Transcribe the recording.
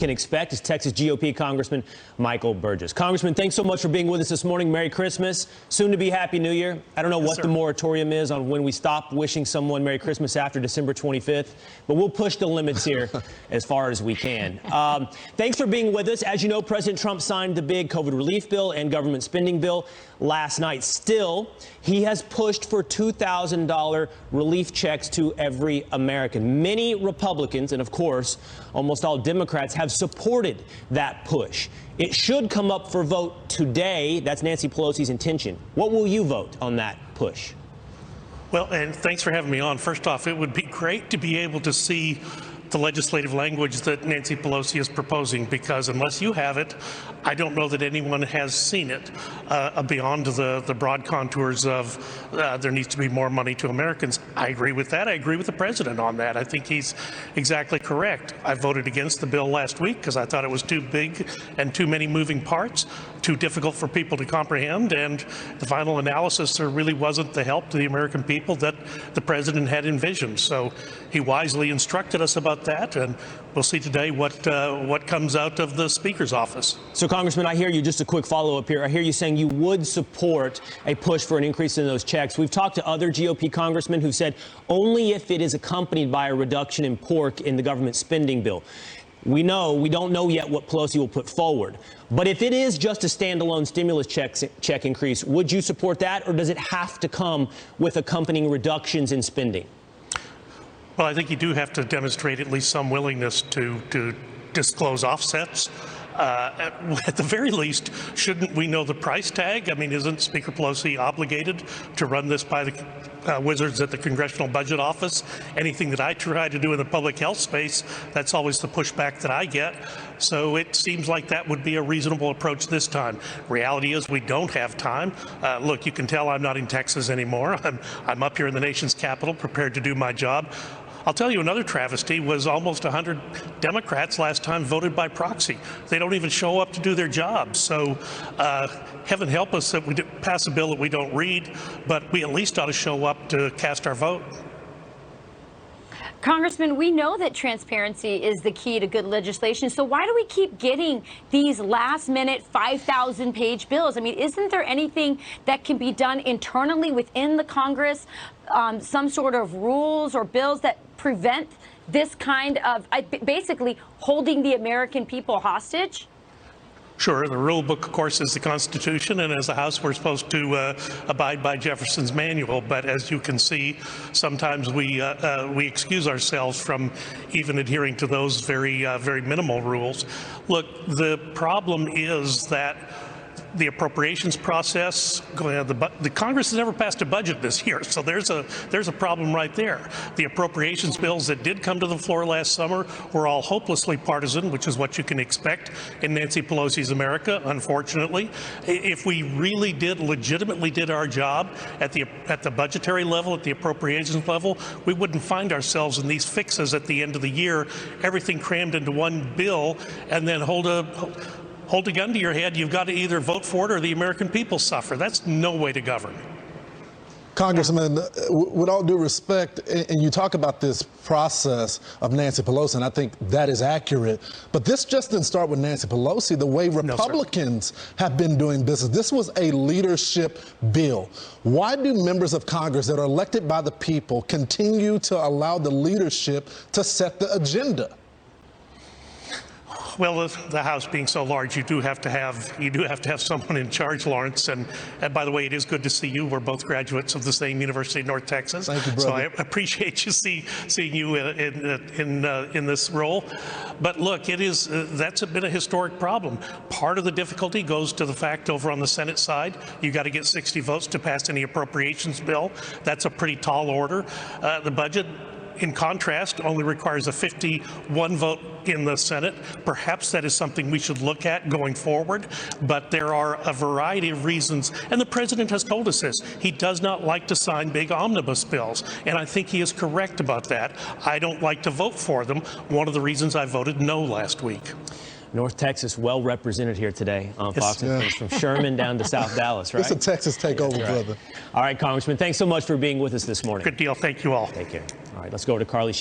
Can expect is Texas GOP Congressman Michael Burgess. Congressman, thanks so much for being with us this morning. Merry Christmas. Soon to be Happy New Year. I don't know what the moratorium is on when we stop wishing someone Merry Christmas after December 25th, but we'll push the limits here as far as we can. Thanks for being with us. As you know, President Trump signed the big COVID relief bill and government spending bill last night. Still, he has pushed for $2,000 relief checks to every American. Many Republicans, and of course, almost all Democrats, have supported that push. It should come up for vote today. That's Nancy Pelosi's intention. What will you vote on that push? Well, and thanks for having me on. First off, it would be great to be able to see the legislative language that Nancy Pelosi is proposing, because unless you have it, I don't know that anyone has seen it beyond the broad contours of there needs to be more money to Americans. I agree with that. I agree with the president on that. I think he's exactly correct. I voted against the bill last week because I thought it was too big and too many moving parts, too difficult for people to comprehend, and the final analysis there really wasn't the help to the American people that the president had envisioned. So he wisely instructed us about that, and we'll see today what comes out of the Speaker's office. So, Congressman, I hear you, just a quick follow-up here. I hear you saying you would support a push for an increase in those checks. We've talked to other GOP congressmen who said only if it is accompanied by a reduction in pork in the government spending bill. We don't know yet what Pelosi will put forward. But if it is just a standalone stimulus check increase, would you support that, or does it have to come with accompanying reductions in spending? Well, I think you do have to demonstrate at least some willingness to disclose offsets. At the very least, shouldn't we know the price tag? I mean, isn't Speaker Pelosi obligated to run this by the wizards at the Congressional Budget Office? Anything that I try to do in the public health space, that's always the pushback that I get. So it seems like that would be a reasonable approach this time. Reality is we don't have time. Look, you can tell I'm not in Texas anymore. I'm up here in the nation's capital, prepared to do my job. I'll tell you another travesty was almost 100 Democrats last time voted by proxy. They don't even show up to do their jobs. So heaven help us that we pass a bill that we don't read, but we at least ought to show up to cast our vote. Congressman, we know that transparency is the key to good legislation. So why do we keep getting these last-minute 5,000-page bills? I mean, isn't there anything that can be done internally within the Congress, some sort of rules or bills that prevent this kind of basically holding the American people hostage? Sure. The rule book, of course, is the Constitution, and as a House, we're supposed to abide by Jefferson's manual. But as you can see, sometimes we excuse ourselves from even adhering to those very minimal rules. Look, the problem is that the appropriations process, the Congress has never passed a budget this year, so there's a problem right there. The appropriations bills that did come to the floor last summer were all hopelessly partisan, which is what you can expect in Nancy Pelosi's America, unfortunately. If we really legitimately did our job at the budgetary level, at the appropriations level, we wouldn't find ourselves in these fixes at the end of the year, everything crammed into one bill, and then hold a gun to your head. You've got to either vote for it or the American people suffer. That's no way to govern. Congressman, with all due respect, and you talk about this process of Nancy Pelosi, and I think that is accurate, but this just didn't start with Nancy Pelosi. The way Republicans have been doing business, this was a leadership bill. Why do members of Congress that are elected by the people continue to allow the leadership to set the agenda? Well, the House being so large, you do have to have someone in charge, Lawrence. And by the way, it is good to see you. We're both graduates of the same University of North Texas. Thank you, brother. So I appreciate you seeing you in this role. But look, that's been a historic problem. Part of the difficulty goes to the fact over on the Senate side, you got to get 60 votes to pass any appropriations bill. That's a pretty tall order. The budget, in contrast, only requires a 51 vote in the Senate. Perhaps that is something we should look at going forward, but there are a variety of reasons, and the president has told us this. He does not like to sign big omnibus bills, and I think he is correct about that. I don't like to vote for them. One of the reasons I voted no last week. North Texas well represented here today on Fox and Friends, from Sherman down to South Dallas, right? It's a Texas takeover, brother. All right, Congressman, thanks so much for being with us this morning. Good deal. Thank you all. Take care. All right, let's go to Carly.